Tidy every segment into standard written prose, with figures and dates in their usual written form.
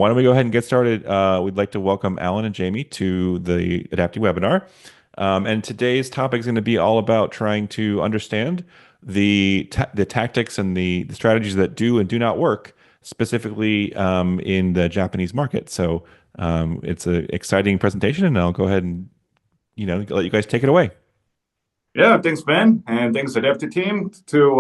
Why don't we go ahead and get started? We'd like to welcome Alan and Jamie to the Adapting webinar. And today's topic is going to be all about trying to understand the tactics and the strategies that do and do not work, specifically in the Japanese market. So it's an exciting presentation, and I'll go ahead and let you guys take it away. Yeah, thanks, Ben, and thanks Adaptive team to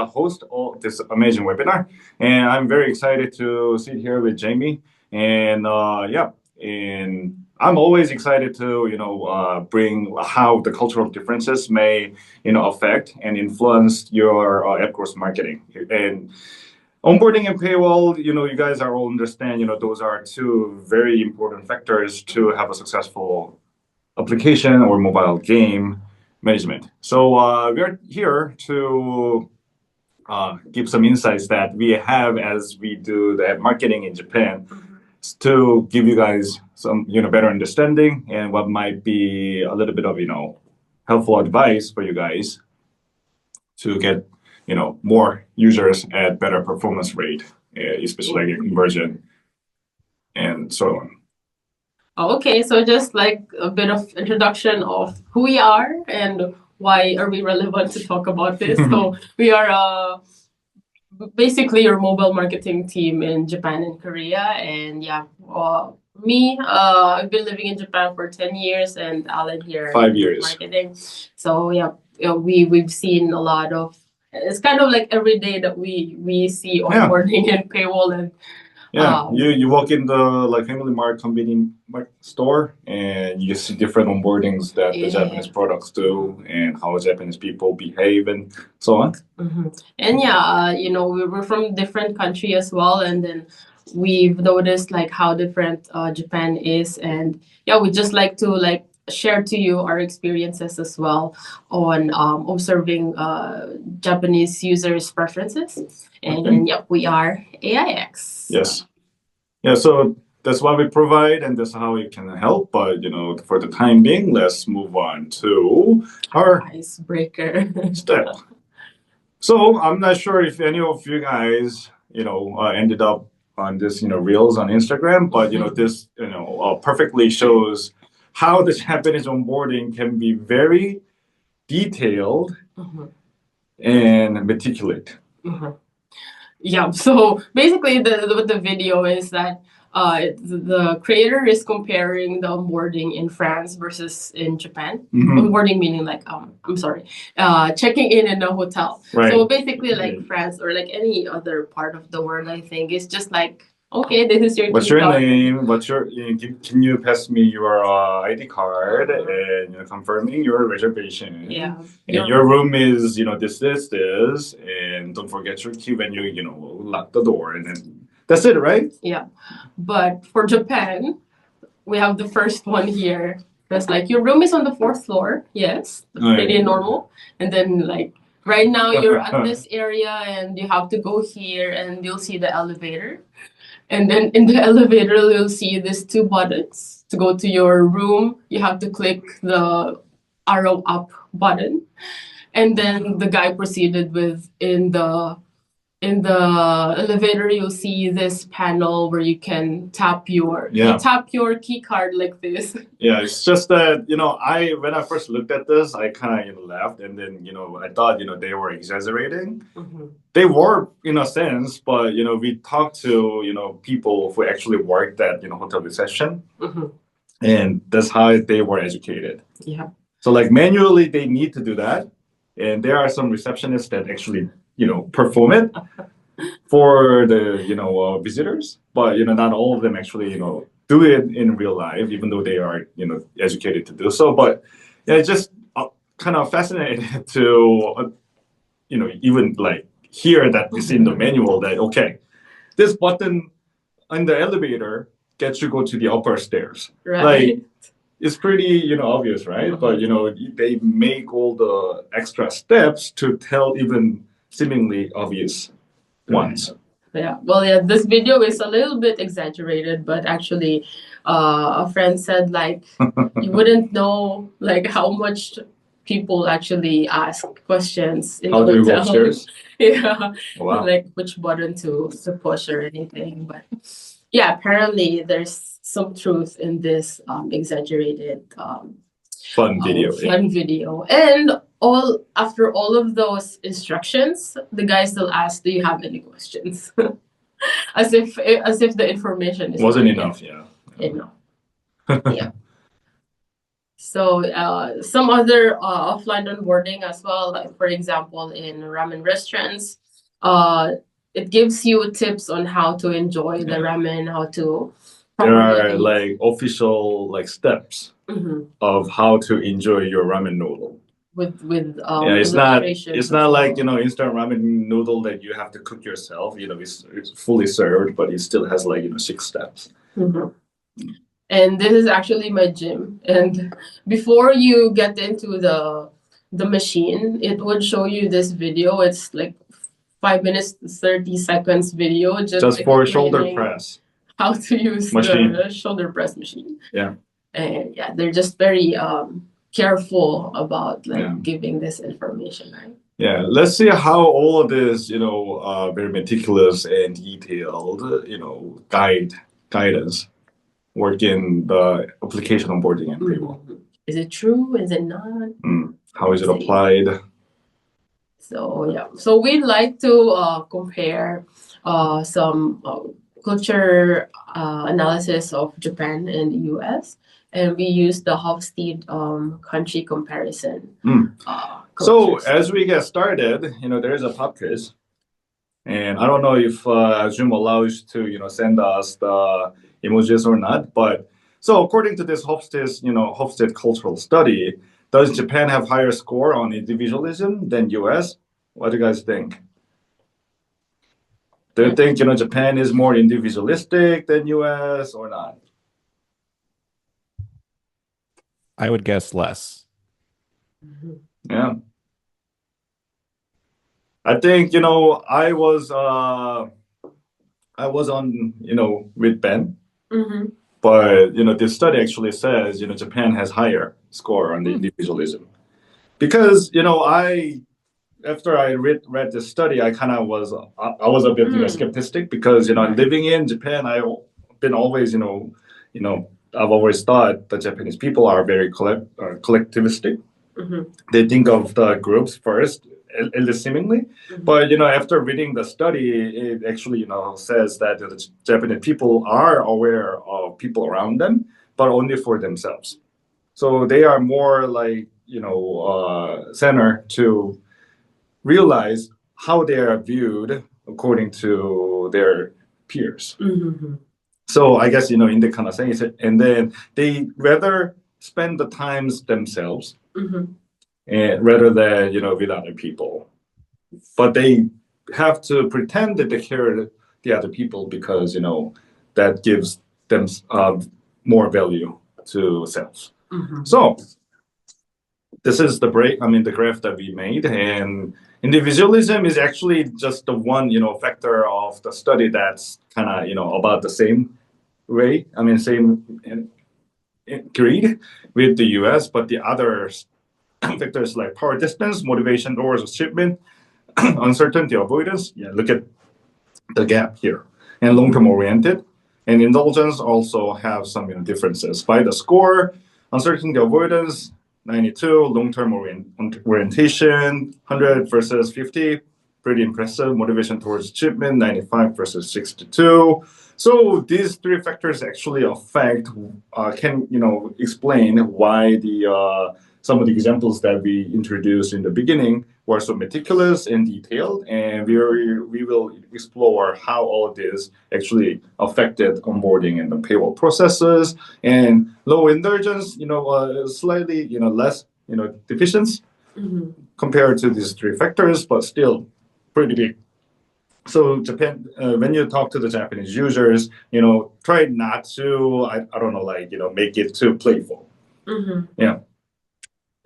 host all this amazing webinar. And I'm very excited to sit here with Jamie. And and I'm always excited to bring how the cultural differences may affect and influence your app growth marketing. And onboarding and paywall, you guys are all understand, those are two very important factors to have a successful application or mobile game management. So we're here to give some insights that we have as we do the marketing in Japan to give you guys some better understanding and what might be a little bit of helpful advice for you guys to get more users at better performance rate, especially like conversion and so on. Okay, so just like a bit of introduction of who we are and why are we relevant to talk about this. So we are basically your mobile marketing team in Japan and Korea. And yeah, I've been living in Japan for 10 years and Alan here 5 years marketing. So yeah, we've seen a lot of, it's kind of like every day that we see onboarding and paywall and you walk in the Family Mart convenience store and you see different onboardings that the Japanese products do and how Japanese people behave and so on. And we're from different country as well, and then we've noticed like how different Japan is, and we just like to share to you our experiences as well on observing Japanese users' preferences. And we are AIX. Yes. Yeah, so that's what we provide and that's how we can help. But, for the time being, let's move on to our icebreaker step. So I'm not sure if any of you guys, ended up on this, reels on Instagram, but, this, perfectly shows how the Japanese onboarding can be very detailed and meticulous. Yeah, so basically the video is that the creator is comparing the onboarding in France versus in Japan. Onboarding meaning checking in a hotel. Right. So basically France or like any other part of the world, I think, is just like, okay, this is your What's your name? Can you pass me your ID card and confirming your reservation? Yeah. And your room is this, and don't forget your key when you lock the door, and then that's it, right? Yeah, but for Japan, we have the first one here. That's like your room is on the 4th floor. Yes, that's pretty normal. And then right now you're at this area and you have to go here, and you'll see the elevator. And then in the elevator, you'll see these 2 buttons. To go to your room, you have to click the arrow up button. And then the guy proceeded with, in the elevator, you'll see this panel where you can tap your key card like this. Yeah, it's just that, when I first looked at this, I kind of laughed, and then, I thought, they were exaggerating. They were in a sense, but, we talked to, people who actually worked at, hotel reception, and that's how they were educated. Yeah. So manually, they need to do that. And there are some receptionists that actually, perform it for the visitors, but, not all of them actually, do it in real life, even though they are, educated to do so. But it's just kind of fascinating to, even hear that it's in the manual that, okay, this button on the elevator gets you go to the upper stairs. Right. It's pretty, obvious, right? But, they make all the extra steps to tell even seemingly obvious ones. Yeah, well, this video is a little bit exaggerated, but actually, a friend said you wouldn't know how much people actually ask questions in How the do you go hotel. upstairs? Yeah, Wow. which button to push or anything, but Yeah, apparently there's some truth in this exaggerated Fun video. fun video. And after all of those instructions, the guy still asked, "Do you have any questions?" as if the information is Wasn't not enough. yet Yeah. enough. Yeah. So some other offline onboarding as well, like for example in ramen restaurants, it gives you tips on how to enjoy the ramen, how to There properly are eat. like official like steps of how to enjoy your ramen noodle. with Yeah, it's illustrations not as like well. instant ramen noodle that you have to cook yourself. It's fully served, but it still has like 6 steps. And this is actually my gym. And before you get into the machine, it would show you this video. It's like 5 minutes, 30 seconds video Just for shoulder explaining press. how to use Machine. the shoulder press machine. Yeah. And yeah, they're just very careful about like Yeah. giving this information, right? Yeah, let's see how all of this, very meticulous and detailed, guidance work in the application onboarding and paywall. Is it true? Is it not? How is it applied? So yeah, so we like to compare some culture analysis of Japan and the US, and we use the Hofstede country comparison. So as we get started, there is a pop quiz, and I don't know if Zoom allows to send us the emojis or not, but so according to this Hofstede cultural study, does Japan have higher score on individualism than US? What do you guys think? Do you think Japan is more individualistic than US or not? I would guess less. Yeah. I think I was on with Ben, but this study actually says Japan has higher score on the individualism, because after I read this study, I kind of was a bit skeptic, because living in Japan, I've been always I've always thought the Japanese people are very collectivistic. They think of the groups first, at least seemingly. But after reading the study, it actually says that the Japanese people are aware of people around them, but only for themselves. So they are more like center to realize how they are viewed according to their peers. So I guess in the kind of sense, and then they rather spend the times themselves, and rather than with other people. But they have to pretend that they care the other people, because that gives them more value to self. So this is the graph that we made, and individualism is actually just the one factor of the study that's kind of about the same way. Same greed with the US, but the other factors like power distance, motivation towards shipment, uncertainty avoidance. Yeah, look at the gap here. And long-term oriented and indulgence also have some differences. By the score, uncertainty avoidance 92, long-term orientation 100 versus 50, pretty impressive. Motivation towards achievement 95 versus 62. So these three factors actually affect can explain why the some of the examples that we introduced in the beginning were so meticulous and detailed, and we will explore how all of this actually affected onboarding and the paywall processes. And low indulgence, slightly less deficient compared to these three factors, but still pretty big. So Japan, when you talk to the Japanese users, try not to I don't know, make it too playful. Yeah.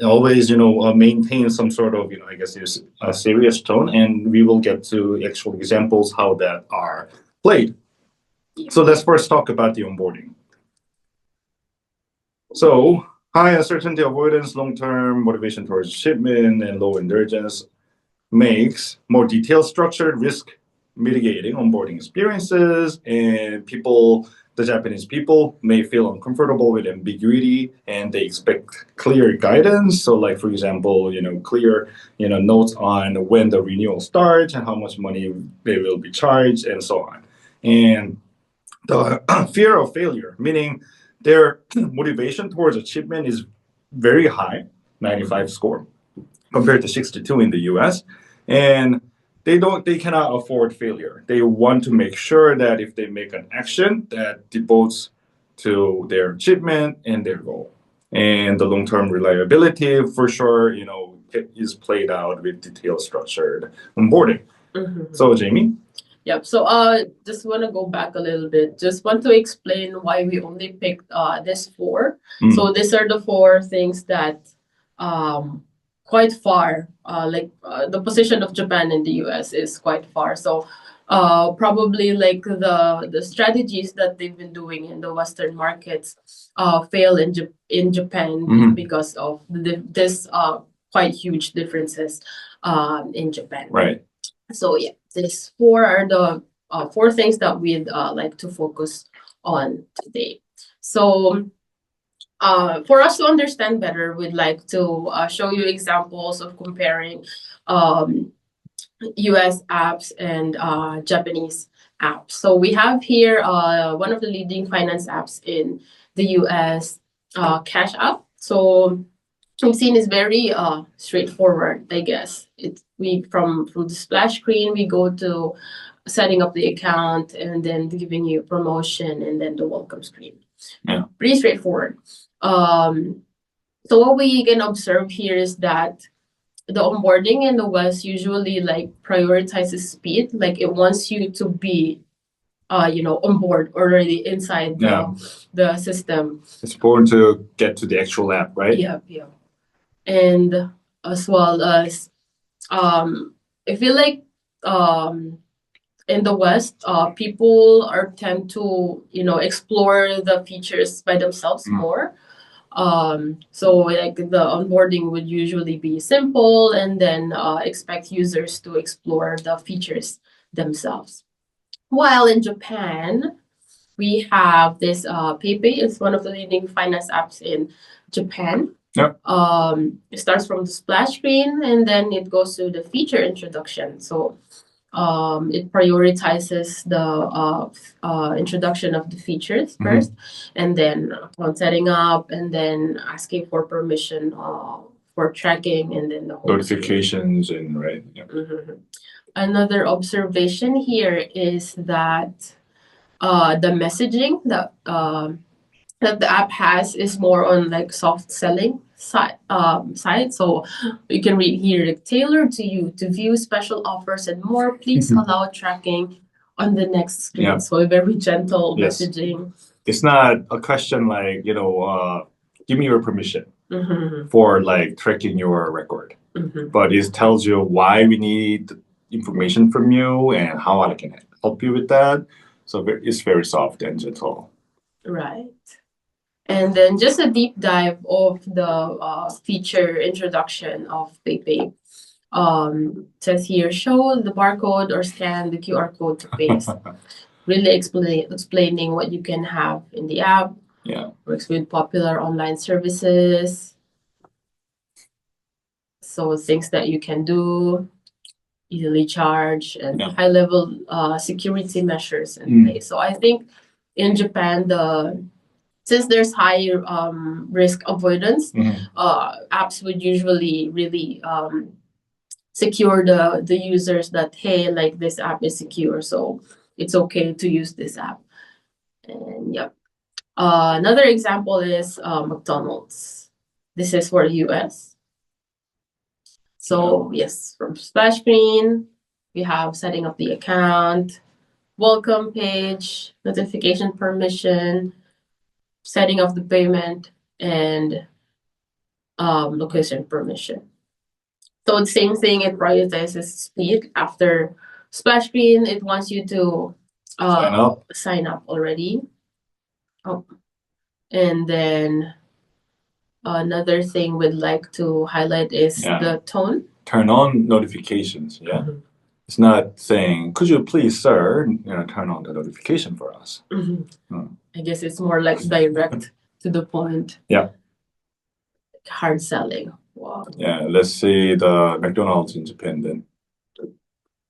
Always maintain some sort of I guess is a serious tone, and we will get to actual examples how that are played. So let's first talk about the onboarding. So high uncertainty avoidance, long-term motivation towards shipment, and low indulgence makes more detailed structured risk mitigating onboarding experiences, and the Japanese people may feel uncomfortable with ambiguity and they expect clear guidance. So like, for example, clear, notes on when the renewal starts and how much money they will be charged and so on. And the fear of failure, meaning their motivation towards achievement is very high, 95 score, compared to 62 in the US. And they cannot afford failure. They want to make sure that if they make an action that devotes to their achievement and their goal. And the long-term reliability for sure, is played out with detailed structured onboarding. Mm-hmm. So Jamie? Yep. So just want to go back a little bit. Just want to explain why we only picked this four. So these are the four things that quite far, the position of Japan in the US is quite far. So probably like the strategies that they've been doing in the Western markets fail in Japan because of this quite huge differences in Japan. Right. So yeah, these four are the four things that we'd like to focus on today. So for us to understand better, we'd like to show you examples of comparing US apps and Japanese apps. So we have here one of the leading finance apps in the US, Cash App. So we've seen is very straightforward, I guess. From the splash screen, we go to setting up the account and then giving you promotion and then the welcome screen. Yeah. Pretty straightforward. So what we can observe here is that the onboarding in the West usually like prioritizes speed. Like it wants you to be on board already inside the system. It's important to get to the actual app, right? Yeah. And as well as I feel like in the West, people tend to explore the features by themselves more. So like the onboarding would usually be simple and then expect users to explore the features themselves. While in Japan, we have this PayPay. It's one of the leading finance apps in Japan. Yep. It starts from the splash screen and then it goes to the feature introduction. So it prioritizes the introduction of the features first, and then on setting up, and then asking for permission for tracking, and then the whole notifications and right. Yeah. Another observation here is that the messaging that the app has is more on like soft selling side. So you can read here, like, tailored to you to view special offers and more. Please allow tracking on the next screen. Yeah. So a very gentle messaging. It's not a question like, give me your permission for like tracking your record. But it tells you why we need information from you and how I can help you with that. So it's very soft and gentle. Right. And then just a deep dive of the feature introduction of PayPay. Says here, show the barcode or scan the QR code to pay. Really explaining what you can have in the app. Yeah. Works with popular online services. So things that you can do, easily charge, and high-level security measures in place. So I think in Japan, since there's high risk avoidance, apps would usually really secure the users that, hey, like this app is secure, so it's okay to use this app. And another example is McDonald's. This is for US. So yes, from splash screen, we have setting up the account, welcome page, notification permission, setting up the payment, and location permission. So the same thing, it prioritizes speed. After splash screen, it wants you to sign up already. And then another thing we'd like to highlight is the tone. Turn on notifications, It's not saying, "Could you please, sir, turn on the notification for us?" I guess it's more like direct to the point. Yeah. Hard selling. Wow. Yeah. Let's see the McDonald's in Japan then.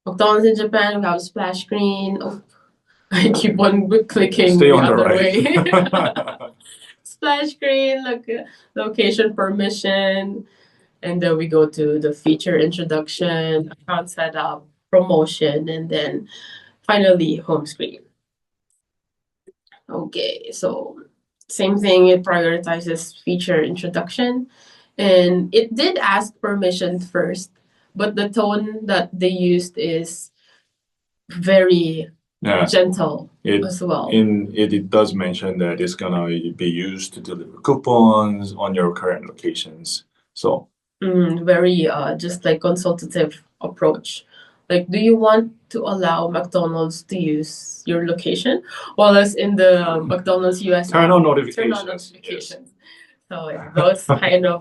McDonald's in Japan, we have a splash screen. Oh, I keep on clicking Stay the on the other right. way. Splash screen, look, location permission, and then we go to the feature introduction, account setup, promotion, and then finally home screen. Okay, so same thing, it prioritizes feature introduction, and it did ask permission first, but the tone that they used is very Yeah. gentle It as well. it does mention that it's gonna be used to deliver coupons on your current locations. So Very just like consultative approach. Like, do you want to allow McDonald's to use your location? Well, as in the McDonald's US turn on turn on notifications. notifications. So those kind of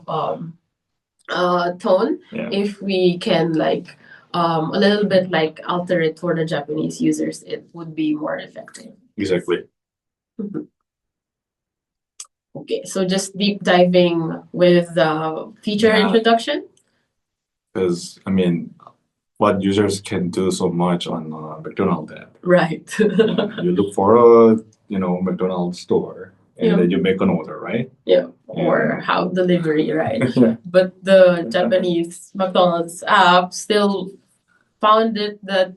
tone, Yeah. if we can like a little bit like alter it for the Japanese users, it would be more effective. Exactly. Okay, so just deep diving with the feature Yeah. introduction. Because I mean, what users can do so much on McDonald's app. Right. You look for a McDonald's store and Yeah. then you make an order, right? Yeah, or have delivery, right? Yeah. But the Japanese McDonald's app still found it that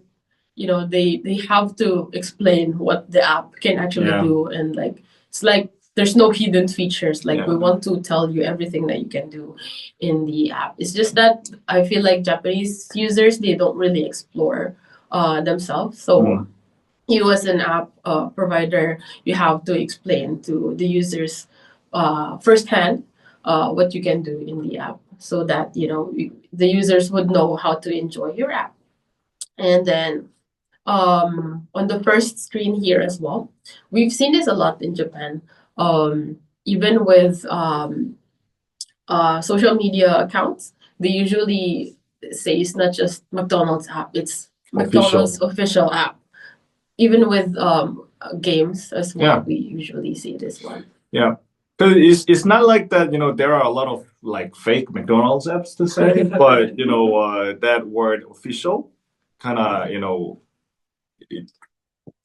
they have to explain what the app can actually Yeah. do, and like it's like there's no hidden features. Like we Yeah. want to tell you everything that you can do in the app. It's just that I feel like Japanese users, they don't really explore themselves. So you as an app provider, you have to explain to the users firsthand what you can do in the app, so that the users would know how to enjoy your app. And then on the first screen here as well, we've seen this a lot in Japan. Even with social media accounts, they usually say it's not just McDonald's app, it's McDonald's official app. Even with games as well, Yeah. we usually see this one. Yeah. Because it's not like that, there are a lot of like fake McDonald's apps to say, but that word official kind of, it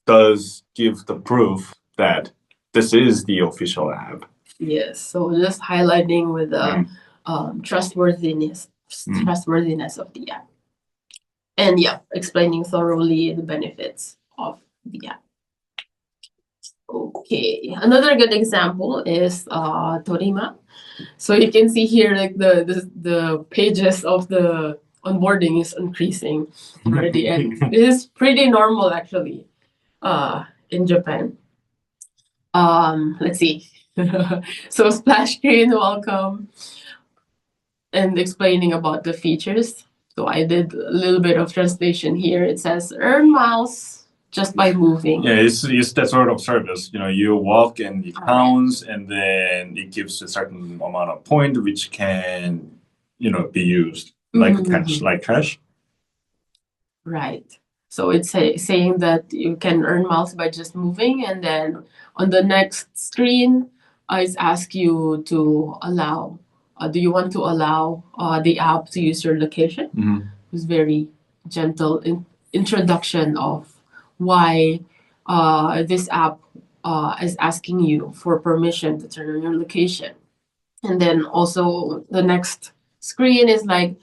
does give the proof that this is the official app. Yes, so just highlighting with the trustworthiness of the app. And yeah, explaining thoroughly the benefits of the app. Okay, another good example is Torima. So you can see here like the pages of the onboarding is increasing already, and it is pretty normal actually in Japan. Let's see. So splash screen, welcome, and explaining about the features. So I did a little bit of translation here. It says earn miles just by moving. Yeah, it's that sort of service. You walk and it counts, and then it gives a certain amount of point which can, be used like cash. Right. So it's saying that you can earn miles by just moving, and then on the next screen, it's ask you to allow. Do you want to allow the app to use your location? It's very gentle introduction of why this app is asking you for permission to turn on your location. And then also the next screen is like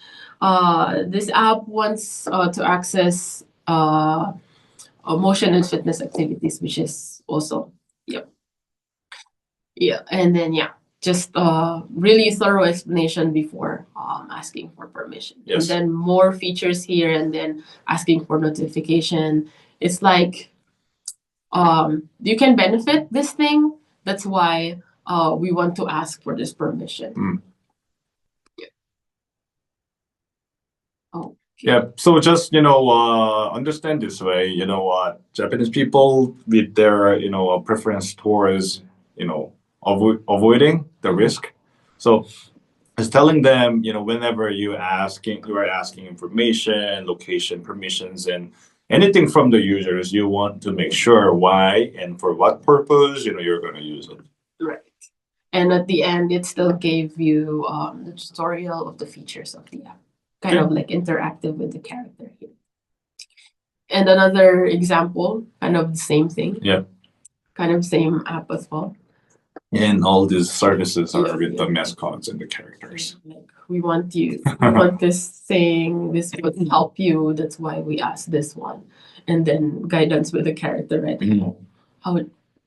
this app wants to access motion and fitness activities, which is also and then just really thorough explanation before asking for permission. Yes. And then more features here, and then asking for notification. It's like you can benefit this thing. That's why we want to ask for this permission. Yeah, so just understand this way. Japanese people with their preference towards avoiding the risk. So is telling them, whenever you are asking information, location, permissions, and anything from the users, you want to make sure why and for what purpose, you're going to use it. Right. And at the end, it still gave you the tutorial of the features of the app, kind of like interactive with the character here. And another example, kind of the same thing. Yeah. Kind of same app as well. And all these services are with the mascots and the characters. Like, we want this thing, this would help you. That's why we asked this one. And then guidance with the character, right? How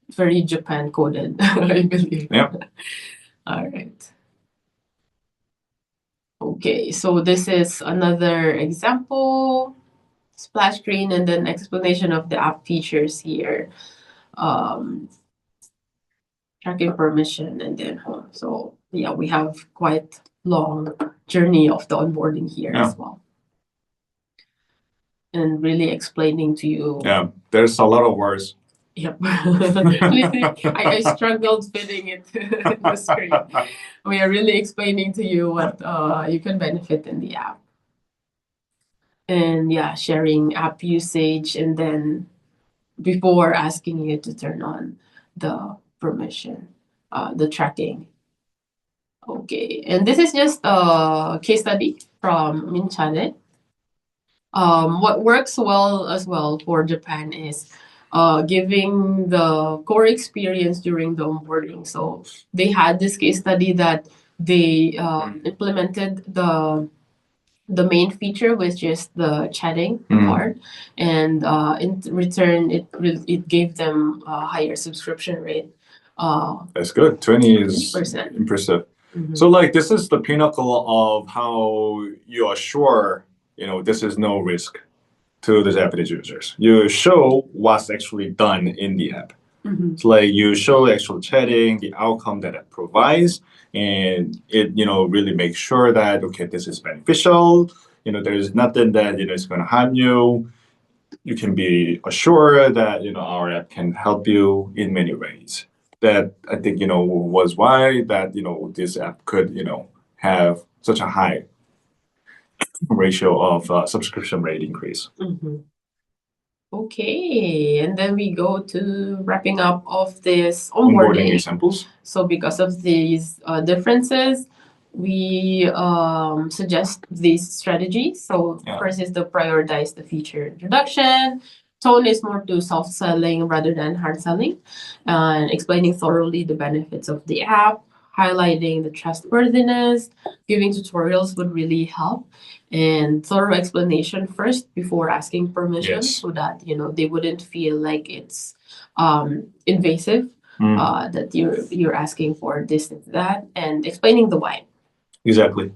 very Japan coded, I believe. Yeah. All right. Okay, so this is another example, splash screen, and then explanation of the app features here. Tracking permission and then home. So yeah, we have quite long journey of the onboarding here as well. And really explaining to you. Yeah, there's a lot of words. Yep. I struggled fitting it in the screen. We are really explaining to you what you can benefit in the app. And yeah, sharing app usage, and then before asking you to turn on the permission, the tracking. Okay, and this is just a case study from Minchane. What works well as well for Japan is giving the core experience during the onboarding. So they had this case study that they implemented the main feature, which is the chatting part, and in return, it gave them a higher subscription rate. That's good. 20 is 20%. Impressive. So like this is the pinnacle of how you are sure, this is no risk to the Japanese users. You show what's actually done in the app. It's like you show actual chatting, the outcome that it provides, and it, really makes sure that, okay, this is beneficial. There's nothing that, is going to harm you. You can be assured that, our app can help you in many ways. That I think, was why that, this app could, have such a high ratio of subscription rate increase. Okay, and then we go to wrapping up of this onboarding examples. So because of these differences, we suggest these strategies. So first is to prioritize the feature introduction. Tone is more to soft selling rather than hard selling, and explaining thoroughly the benefits of the app, highlighting the trustworthiness, giving tutorials would really help, and thorough explanation first before asking permission, so that they wouldn't feel like it's invasive, that you're asking for this and that, and explaining the why. Exactly.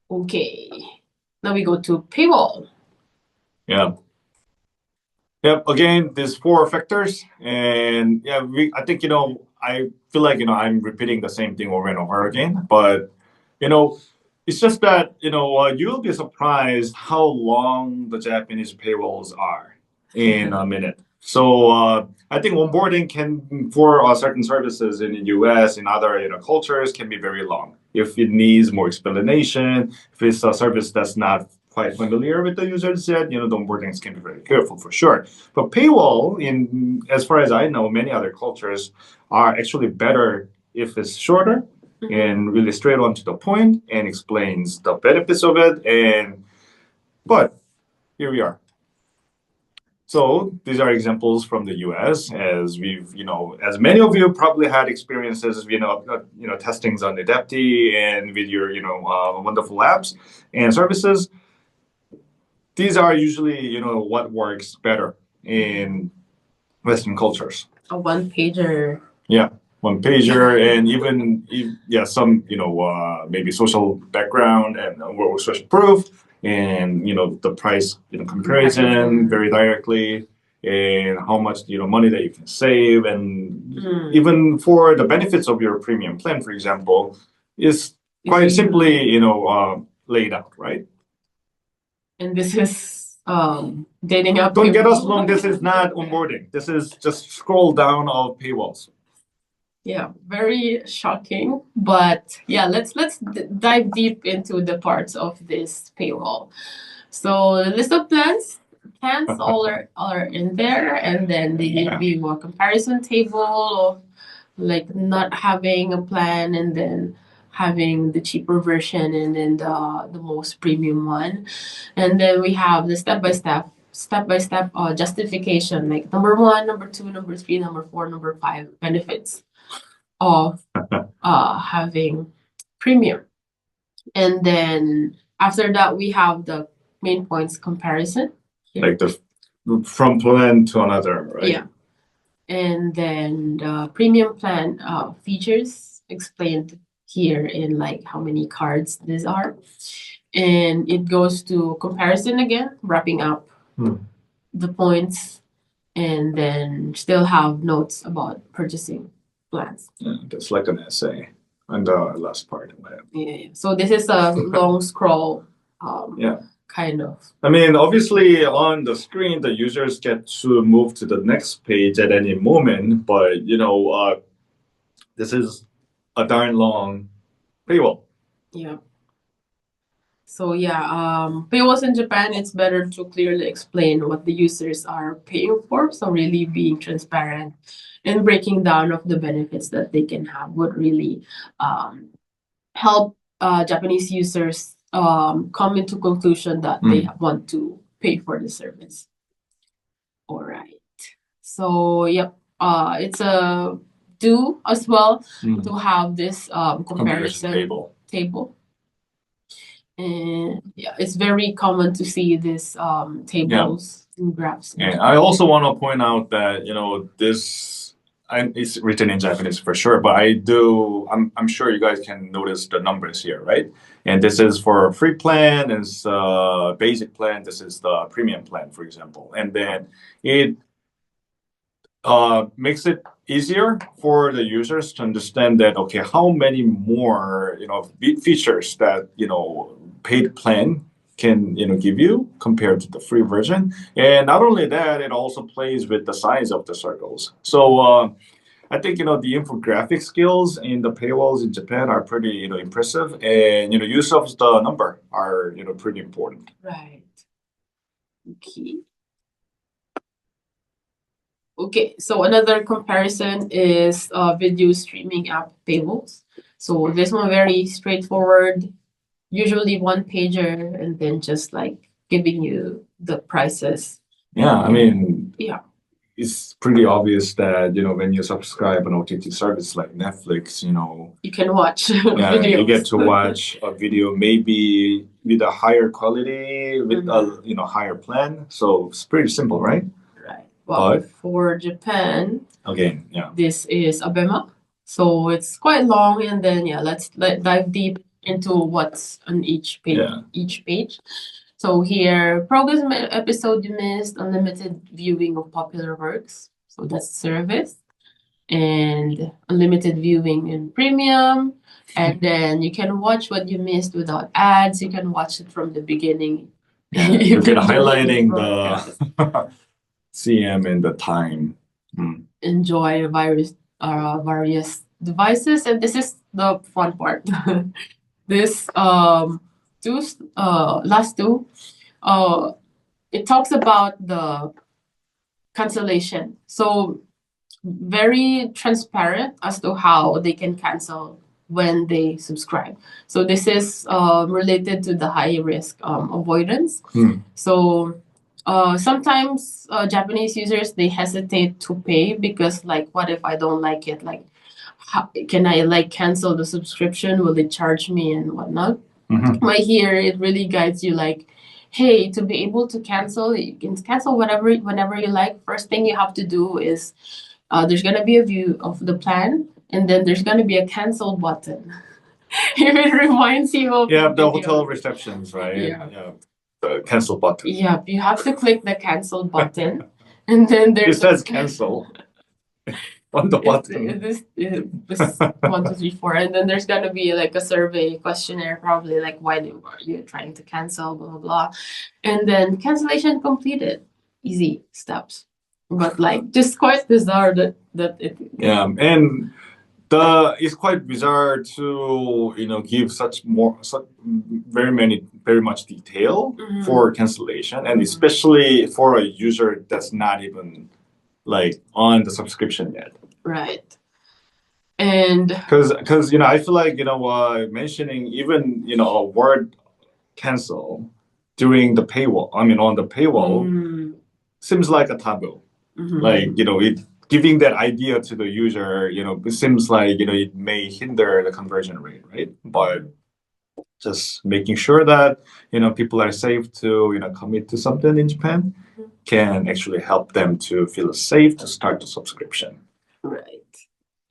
Okay, now we go to paywall. Yeah. Yep. Again, there's 4 factors, and I think I feel like I'm repeating the same thing over and over again, but it's just that you'll be surprised how long the Japanese paywalls are in a minute. So I think onboarding can for certain services in the US and other cultures can be very long if it needs more explanation. If it's a service that's not quite familiar with the users yet, the onboardings can be very careful for sure. But paywall, as far as I know, many other cultures are actually better if it's shorter and really straight on to the point and explains the benefits of it. But here we are. So these are examples from the US, as we've, as many of you probably had experiences, testings on Adapty and with your, wonderful apps and services. These are usually, what works better in Western cultures. A one-pager. Yeah, one-pager, and even some, maybe social background and social proof, and the price, comparison very directly, and how much money that you can save, and even for the benefits of your premium plan, for example, is quite simply laid out, right? And this is dating up. Don't get us wrong. This is not onboarding. This is just scroll down of paywalls. Yeah, very shocking. But yeah, let's dive deep into the parts of this paywall. So the list of plans all are in there, and then they give you a comparison table of like not having a plan and then having the cheaper version and then the most premium one. And then we have the step by step justification, like number one, number two, number three, number four, number five benefits of having premium. And then after that we have the main points comparison here. Like the from plan to another, right? Yeah. And then the premium plan features explained here in like how many cards these are. And it goes to comparison again, wrapping up the points, and then still have notes about purchasing plans. Yeah, that's like an essay on the last part. Yeah. So this is a long scroll. Yeah. Kind of. I mean, obviously on the screen, the users get to move to the next page at any moment, but this is a darn long paywall. Yeah. So yeah, paywalls in Japan, it's better to clearly explain what the users are paying for. So really being transparent and breaking down of the benefits that they can have would really help Japanese users come into conclusion that they want to pay for the service. All right. So yep, it's a do as well to have this comparison table. And yeah, it's very common to see this tables and graphs. And I also want to point out that this it's written in Japanese for sure, but I'm sure you guys can notice the numbers here, right? And this is for free plan, and basic plan. This is the premium plan, for example, and then it makes it easier for the users to understand that okay, how many more features that paid plan can give you compared to the free version. And not only that, it also plays with the size of the circles. So I think the infographic skills in the paywalls in Japan are pretty impressive, and use of the number are pretty important. Right. Okay, so another comparison is video streaming app paywalls. So this one very straightforward, usually one pager, and then just like giving you the prices. Yeah, I mean, yeah, it's pretty obvious that when you subscribe an OTT service like Netflix, you can watch videos. You get to watch a video maybe with a higher quality, with a higher plan. So it's pretty simple, right? Well, for Japan, again, this is Abema. So it's quite long, and then let's dive deep into what's on each page. So here, progress episode you missed, unlimited viewing of popular works. So that's service. And unlimited viewing in premium. And then you can watch what you missed without ads. You can watch it from the beginning. You can highlighting the CM and the time. Enjoy various devices, and this is the fun part. This last two, it talks about the cancellation. So very transparent as to how they can cancel when they subscribe. So this is related to the high risk avoidance. So sometimes Japanese users, they hesitate to pay because like, what if I don't like it? Like, how, can I like cancel the subscription? Will it charge me and whatnot? But here it really guides you like, hey, to be able to cancel, you can cancel whenever you like. First thing you have to do is there's gonna be a view of the plan, and then there's gonna be a cancel button. If it reminds you of the hotel receptions, right? Yeah. The cancel button. Yeah, you have to click the cancel button, and then there's it says cancel on the button. This 1, 2, 3, 4, and then there's gonna be like a survey questionnaire, probably like why are you trying to cancel, blah blah blah, and then cancellation completed. Easy steps, but like just quite bizarre that it. Yeah, and It's quite bizarre to give very much detail for cancellation, and especially for a user that's not even like on the subscription yet. Right. And because I feel like mentioning even a word cancel during the paywall. I mean on the paywall seems like a taboo. Like it giving that idea to the user, it seems like it may hinder the conversion rate, right? But just making sure that people are safe to commit to something in Japan can actually help them to feel safe to start the subscription. Right.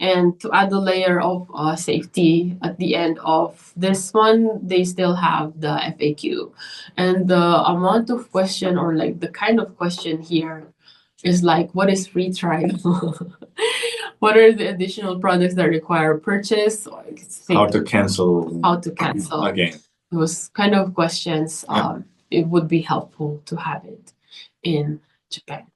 And to add a layer of safety at the end of this one, they still have the FAQ. And the amount of question or like the kind of question here is like, what is free trial? What are the additional products that require purchase? How to cancel again. Those kind of questions, it would be helpful to have it in Japan.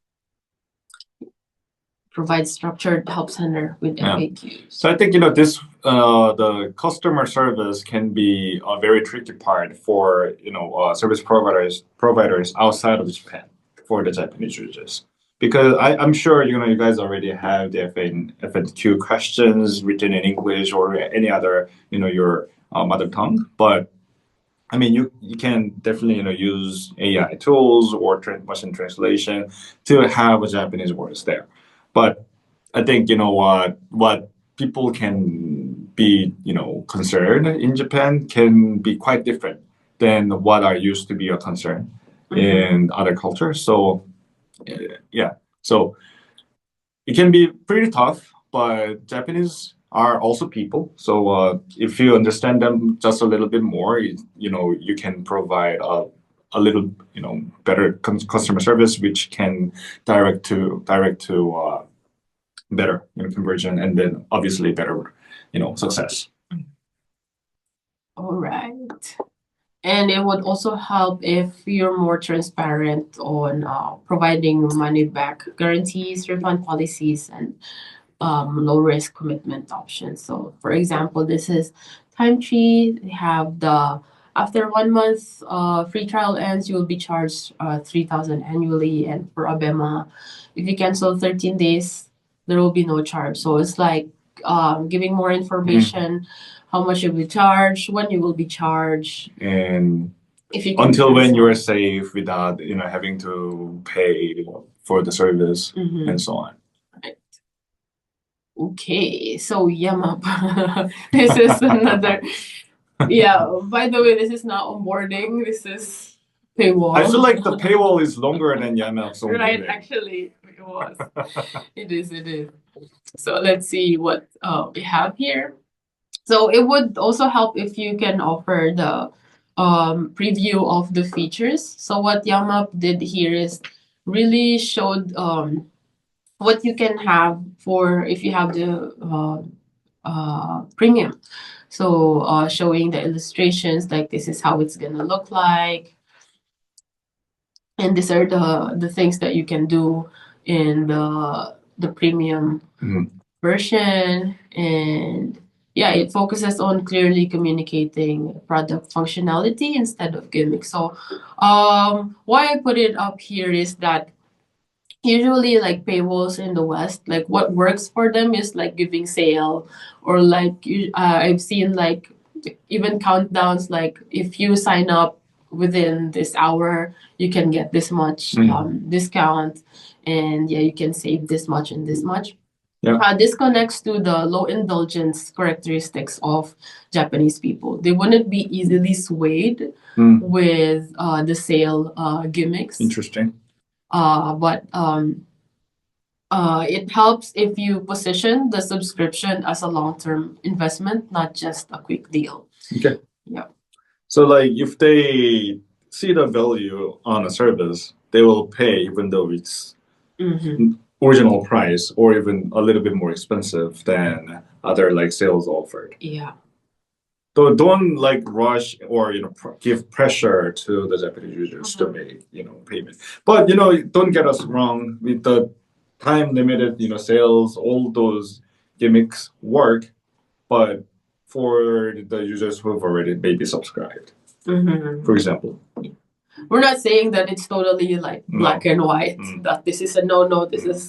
Provide structured help center with FAQs. So I think this the customer service can be a very tricky part for service providers outside of Japan for the Japanese users, because I'm sure you guys already have the FAQ questions written in English or any other your mother tongue, but I mean you can definitely use AI tools or machine translation to have Japanese words there. But I think what people can be concerned in Japan can be quite different than what are used to be a concern in other cultures. So so it can be pretty tough, but Japanese are also people. So if you understand them just a little bit more, you can provide a little better customer service, which can direct to better conversion, and then obviously better success. All right. And it would also help if you're more transparent on providing money back guarantees, refund policies, and low risk commitment options. So for example, this is Time Tree. They have the after 1 month free trial ends, you will be charged 3,000 annually. And for Abema, if you cancel 13 days, there will be no charge. So it's like giving more information, how much you will charge, when you will be charged, and if you until when you are safe without having to pay for the service and so on. Right. Okay, so Yamap. This is another. Yeah. By the way, this is not onboarding. This is paywall. I feel like the paywall is longer than Yamap's onboarding. Right. Actually, it was. It is. So let's see what we have here. So it would also help if you can offer the preview of the features. So what Yamap did here is really showed what you can have for if you have the premium. So showing the illustrations, like this is how it's gonna look like, and these are the things that you can do in the premium version. And yeah, it focuses on clearly communicating product functionality instead of gimmicks. So why I put it up here is that usually like paywalls in the West, like what works for them is like giving sale, or like I've seen like even countdowns, like if you sign up within this hour, you can get this much discount, and yeah, you can save this much and this much. Yeah. This connects to the low indulgence characteristics of Japanese people. They wouldn't be easily swayed with the sale gimmicks. Interesting. But it helps if you position the subscription as a long-term investment, not just a quick deal. Okay. Yeah. So like if they see the value on a service, they will pay even though it's original price or even a little bit more expensive than other like sales offered. Yeah. So don't like rush or give pressure to the Japanese users to make payment. But don't get us wrong, with the time limited sales, all those gimmicks work but for the users who've already maybe subscribed, for example. We're not saying that it's totally like black and white, that this is a no, this is...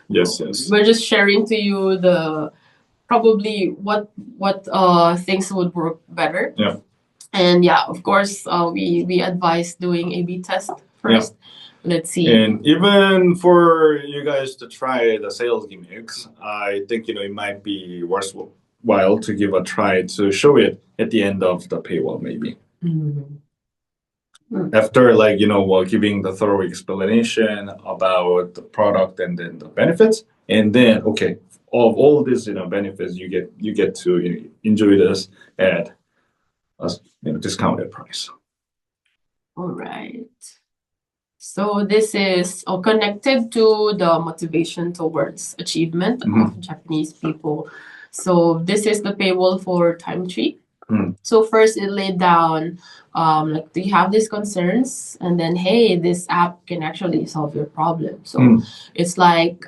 Yes. We're just sharing to you the probably what things would work better. Yeah. And yeah, of course, we advise doing A/B test first. Yeah. Let's see. And even for you guys to try the sales gimmicks, I think it might be worthwhile to give a try to show it at the end of the paywall, maybe. After giving the thorough explanation about the product and then the benefits, and then of all these benefits, you get to enjoy this at a discounted price. All right. So this is connected to the motivation towards achievement of Japanese people. So this is the paywall for time tree. So first it laid down do you have these concerns, and then hey, this app can actually solve your problem. So it's like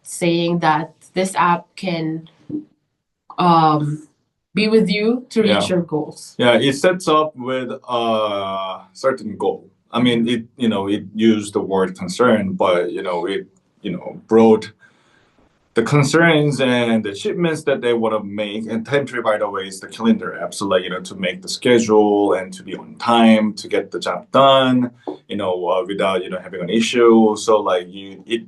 saying that this app can be with you to reach your goals. Yeah, it sets up with a certain goal. I mean, it used the word concern, but it brought the concerns and the achievements that they want to make. And Time Tree, by the way, is the calendar app. So to make the schedule and to be on time, to get the job done, without having an issue. So it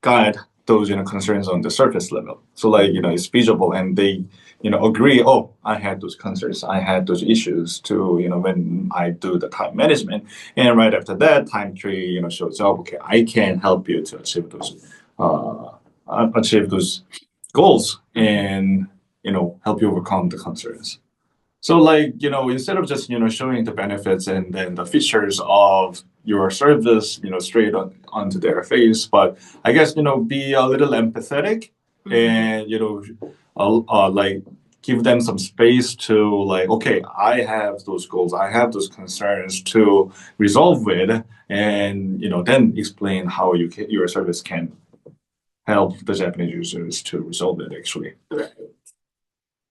got those concerns on the surface level. So it's feasible, and they agree. Oh, I had those concerns. I had those issues too. When I do the time management, and right after that, Time Tree shows up. Okay, I can help you to achieve those goals and help you overcome the concerns. So instead of just showing the benefits and then the features of your service straight onto their face, but I guess be a little empathetic and give them some space to okay, I have those goals, I have those concerns to resolve with, and then explain how your service can help the Japanese users to resolve it actually. Right.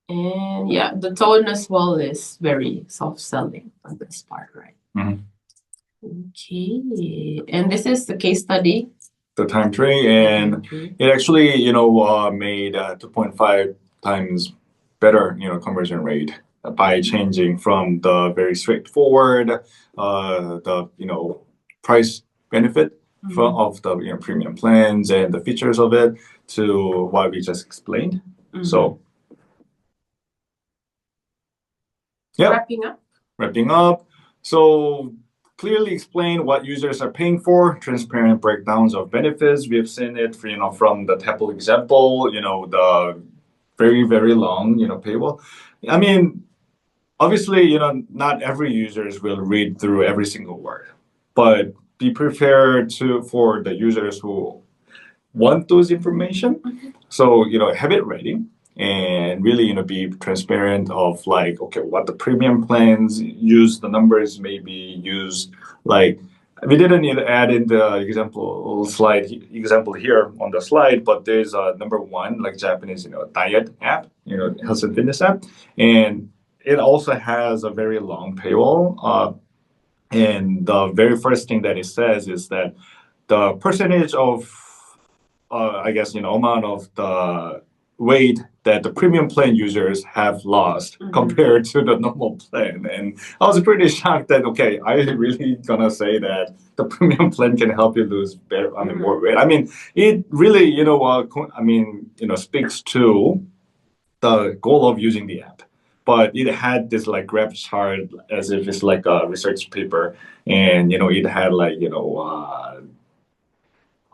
And yeah, the tone as well is very self-selling on this part, right? Okay, and this is the case study. The Time Tree, and it actually made 2.5 times better conversion rate by changing from the very straightforward the price benefit of the premium plans and the features of it to what we just explained. So wrapping up. So clearly explain what users are paying for, transparent breakdowns of benefits. We have seen it from the Apple example, the very, very long paywall. I mean, obviously, not every users will read through every single word, but be prepared for the users who want those information. So have it ready. And really, be transparent of okay, what the premium plans use, the numbers maybe used. We didn't add in the example here on the slide, but there's a number one, Japanese, diet app, health and fitness app. And it also has a very long paywall. And the very first thing that it says is that the percentage of, amount of the weight that the premium plan users have lost compared to the normal plan. And I was pretty shocked that, okay, I really gonna say that the premium plan can help you lose more weight. I mean, it really, speaks to the goal of using the app. But it had this graph chart as if it's like a research paper, and it had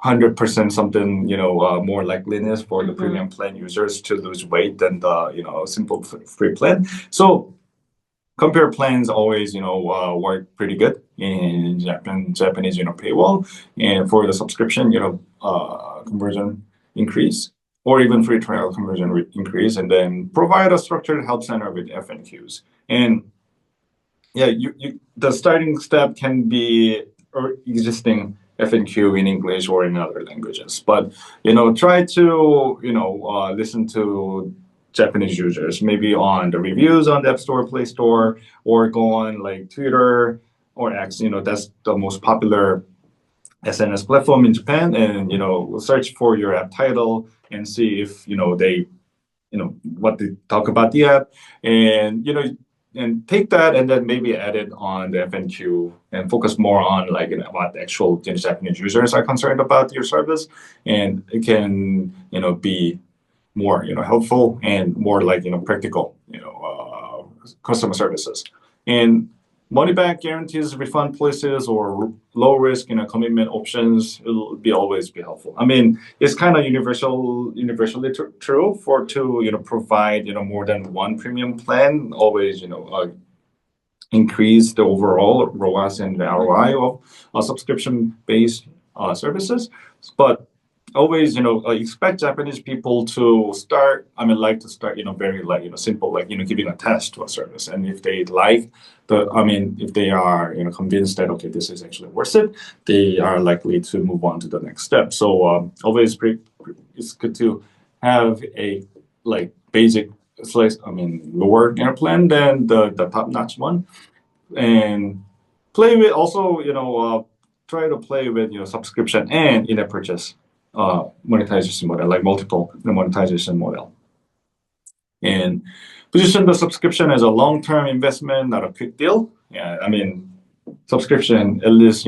100% something, more likeliness for the premium plan users to lose weight than the, simple free plan. So compare plans always, work pretty good in Japanese, paywall, and for the subscription, conversion increase, or even free trial conversion increase, and then provide a structured help center with FNQs. And yeah, the starting step can be existing FNQ in English or in other languages, but try to listen to Japanese users, maybe on the reviews on the App Store, Play Store, or go on like Twitter or X. That's the most popular SNS platform in Japan, and search for your app title and see if they what they talk about the app, and and take that and then maybe add it on the FNQ and focus more on like what the actual Japanese users are concerned about your service, and it can be more helpful and more like practical customer services. And money back guarantees, refund policies, or low risk commitment options will always be helpful. I mean, it's kind of universally true for to provide more than one premium plan. Always increase the overall ROAS and the ROI of subscription based services, but always expect Japanese people to start, like to start very like simple, like giving a test to a service, and if they like if they are convinced that okay, this is actually worth it, they are likely to move on to the next step. So always it's good to have a like basic slice, lower plan than the top notch one, and play with also try to play with subscription and in-app purchase monetization model, like multiple monetization model, and position the subscription as a long-term investment, not a quick deal. Yeah, subscription at least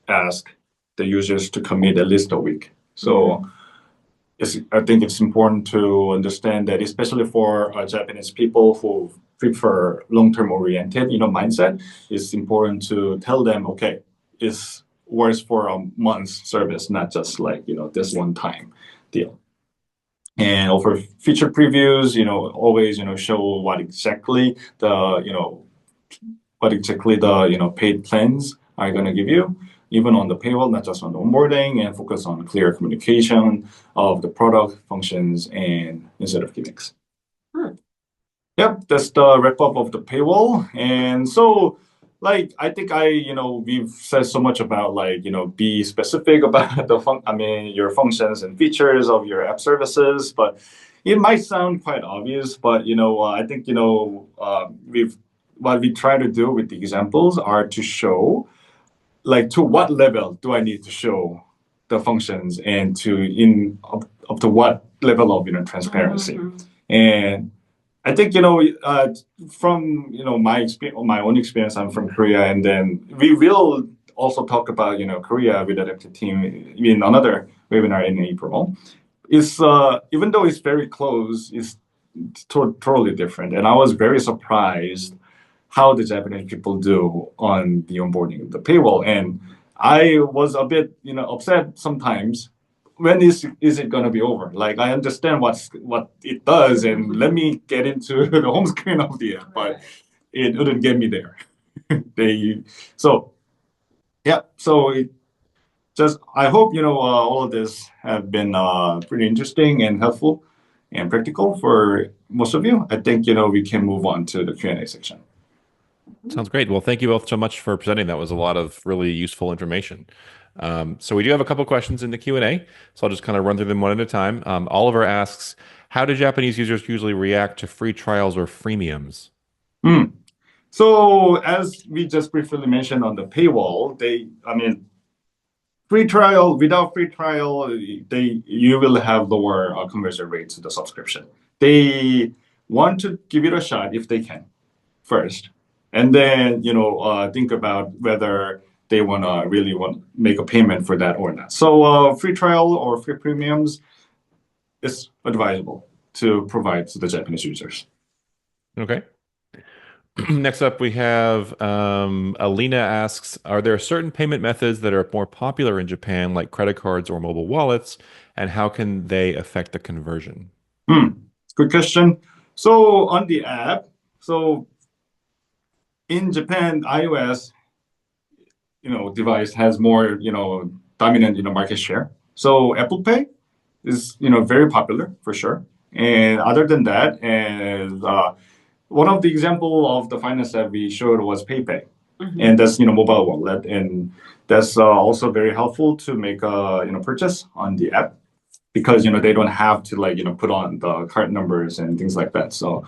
ask the users to commit at least a week. So I think it's important to understand that, especially for Japanese people who prefer long-term oriented mindset, it's important to tell them, okay, it's worth for a month's service, not just like this one-time deal. And offer feature previews, always show what exactly the paid plans are going to give you, even on the paywall, not just on the onboarding, and focus on clear communication of the product functions and instead of gimmicks. Yep, that's the wrap up of the paywall. And so like I think we've said so much about like be specific about your functions and features of your app services, but it might sound quite obvious, but I think what we try to do with the examples are to show like to what level do I need to show the functions, and up to what level of transparency. And I think from my own experience, I'm from Korea, and then we will also talk about Korea with the adaptive team in another webinar in April. Is even though it's very close, it's totally different, and I was very surprised how the Japanese people do on the onboarding of the paywall, and I was a bit upset sometimes. When is it going to be over? Like, I understand what it does, and let me get into the home screen of the app, but it wouldn't get me there. So I hope all of this have been pretty interesting and helpful and practical for most of you. I think we can move on to the Q&A section. Sounds great. Well, thank you both so much for presenting. That was a lot of really useful information. So we do have a couple questions in the Q&A, so I'll just kind of run through them one at a time. Oliver asks, how do Japanese users usually react to free trials or freemiums? So as we just briefly mentioned on the paywall, free trial, without free trial, you will have lower conversion rates to the subscription. They want to give it a shot if they can first, and then think about whether they really want to make a payment for that or not. So free trial or free premiums is advisable to provide to the Japanese users. Okay. Next up, we have Alina asks, are there certain payment methods that are more popular in Japan, like credit cards or mobile wallets, and how can they affect the conversion? Good question. So on the app, in Japan, iOS device has more dominant market share. So Apple Pay is very popular for sure. And other than that, and one of the example of the finance that we showed was PayPay, and that's mobile wallet, and that's also very helpful to make a purchase on the app. because they don't have to like put on the card numbers and things like that. So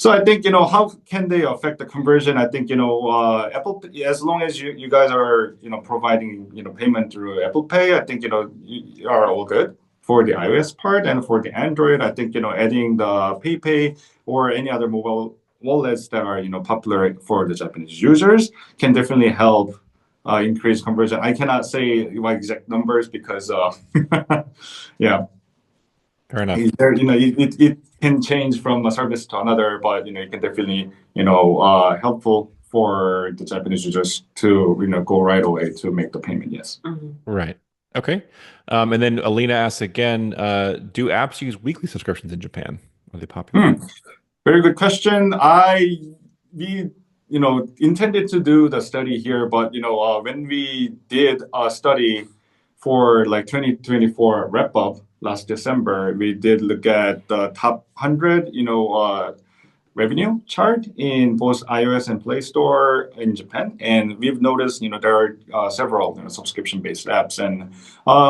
I think how can they affect the conversion? I think Apple, as long as you guys are providing payment through Apple Pay, I think you are all good for the iOS part. And for the Android, I think adding the PayPay or any other mobile wallets that are popular for the Japanese users can definitely help increase conversion. I cannot say my exact numbers because yeah. Fair enough. There, it can change from a service to another, but it can definitely helpful for the Japanese users to go right away to make the payment. Yes. Right. Okay. And then Alina asks again, do apps use weekly subscriptions in Japan? Are they popular? Very good question. We intended to do the study here, but when we did a study for like 2024 wrap up last December, we did look at the top 100 revenue chart in both iOS and Play Store in Japan, and we've noticed there are several subscription based apps, and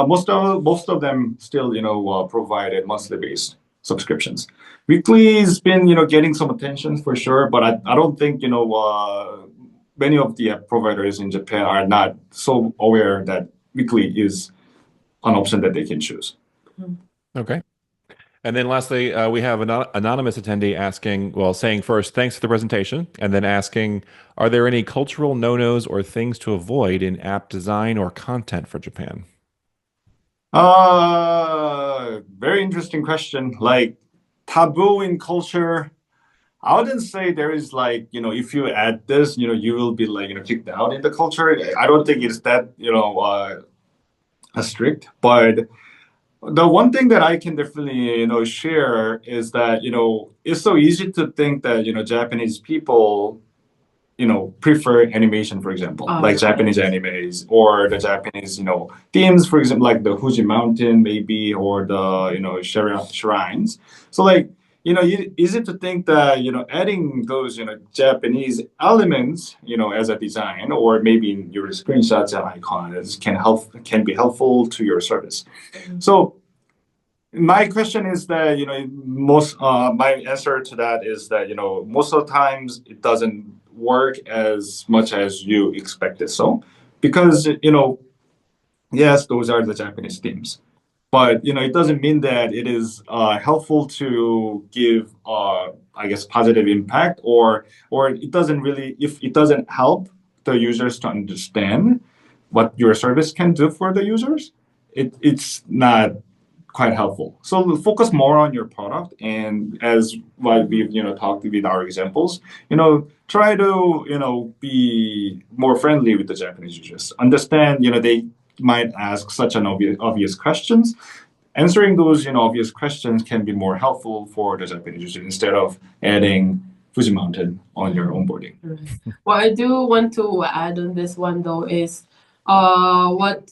most of them still provided monthly based subscriptions. Weekly's been getting some attention for sure, but I don't think many of the app providers in Japan are not so aware that weekly is an option that they can choose. Okay. And then lastly, we have an anonymous attendee asking, well, saying first, thanks for the presentation, and then asking, are there any cultural no-nos or things to avoid in app design or content for Japan? Very interesting question. Like taboo in culture, I wouldn't say there is like, if you add this, you will be like, kicked out in the culture. I don't think it's that, strict, but the one thing that I can definitely, share is that, it's so easy to think that, Japanese people, prefer animation, for example, like Japanese animes or the Japanese, themes, for example, like the Fuji Mountain, maybe, or the, shrines. So like, easy to think that, adding those, Japanese elements, as a design, or maybe in your screenshots and icons can be helpful to your service. So my question is that, my answer to that is that, most of the times it doesn't work as much as you expected. So, because, yes, those are the Japanese themes, but, it doesn't mean that it is helpful to give, I guess, positive impact, or it doesn't really, if it doesn't help the users to understand what your service can do for the users, it's not quite helpful. So we'll focus more on your product, and as what we've talked with our examples, try to be more friendly with the Japanese users. Understand they might ask such an obvious questions. Answering those obvious questions can be more helpful for the Japanese users instead of adding Fuji Mountain on your onboarding. What I do want to add on this one though is what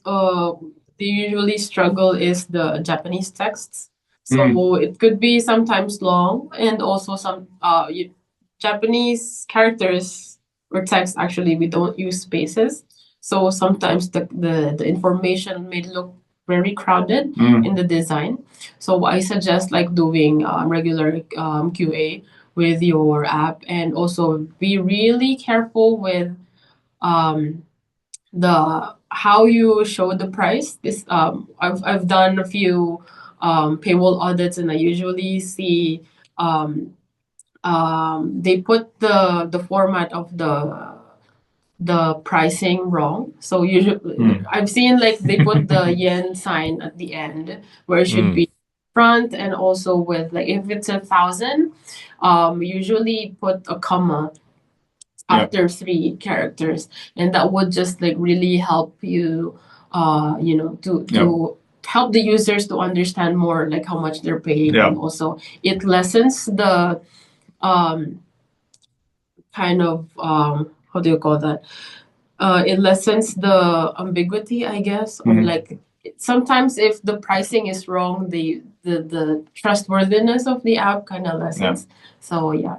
they usually struggle is the Japanese texts. So it could be sometimes long, and also some Japanese characters or text, actually we don't use spaces. So sometimes the information may look very crowded in the design. So I suggest like doing regular QA with your app, and also be really careful with the how you show the price. This I've done a few paywall audits, and I usually see they put the format of the pricing wrong. So usually I've seen like they put the yen sign at the end where it should be front, and also with like if it's 1,000, usually put a comma after 3 characters, and that would just like really help you to help the users to understand more like how much they're paying. And also it lessens the kind of how do you call that, it lessens the ambiguity, I guess, of like sometimes if the pricing is wrong, the trustworthiness of the app kind of lessens. So yeah.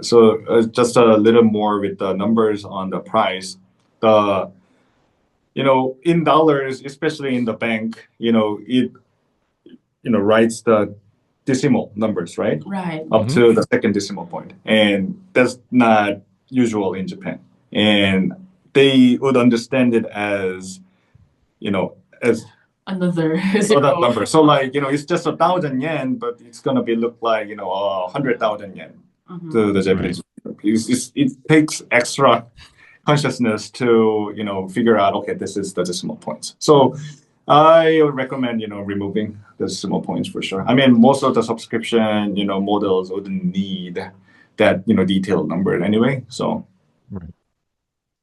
So just a little more with the numbers on the price. In dollars, especially in the bank, writes the decimal numbers, right? Right. Up to the second decimal point. And that's not usual in Japan. And they would understand it as, as Another other zero. number. So like, it's just 1,000 yen, but it's gonna be look like, 100,000 yen to the Japanese. It takes extra consciousness to, figure out, okay, this is the decimal points. So I would recommend, removing the decimal points for sure. I mean, most of the subscription, models wouldn't need that, detailed number anyway. So. Right.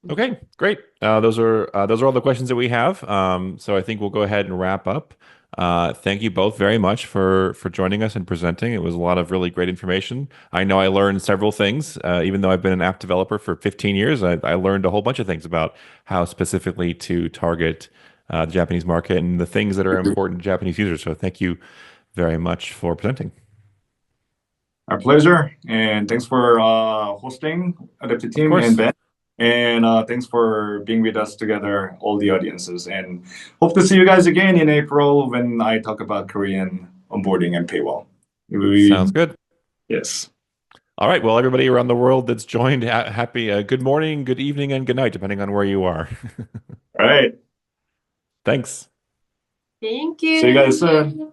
Okay, great. Those are all the questions that we have. So I think we'll go ahead and wrap up. Thank you both very much for joining us and presenting. It was a lot of really great information. I know I learned several things. Even though I've been an app developer for 15 years, I learned a whole bunch of things about how specifically to target the Japanese market and the things that are important to Japanese users. So thank you very much for presenting. Our pleasure, and thanks for hosting Adaptive Team and Ben. And thanks for being with us together, all the audiences. And hope to see you guys again in April when I talk about Korean onboarding and paywall. Sounds good. Yes. All right. Well, everybody around the world that's joined, happy good morning, good evening, and good night, depending on where you are. All right. Thanks. Thank you. See you guys soon.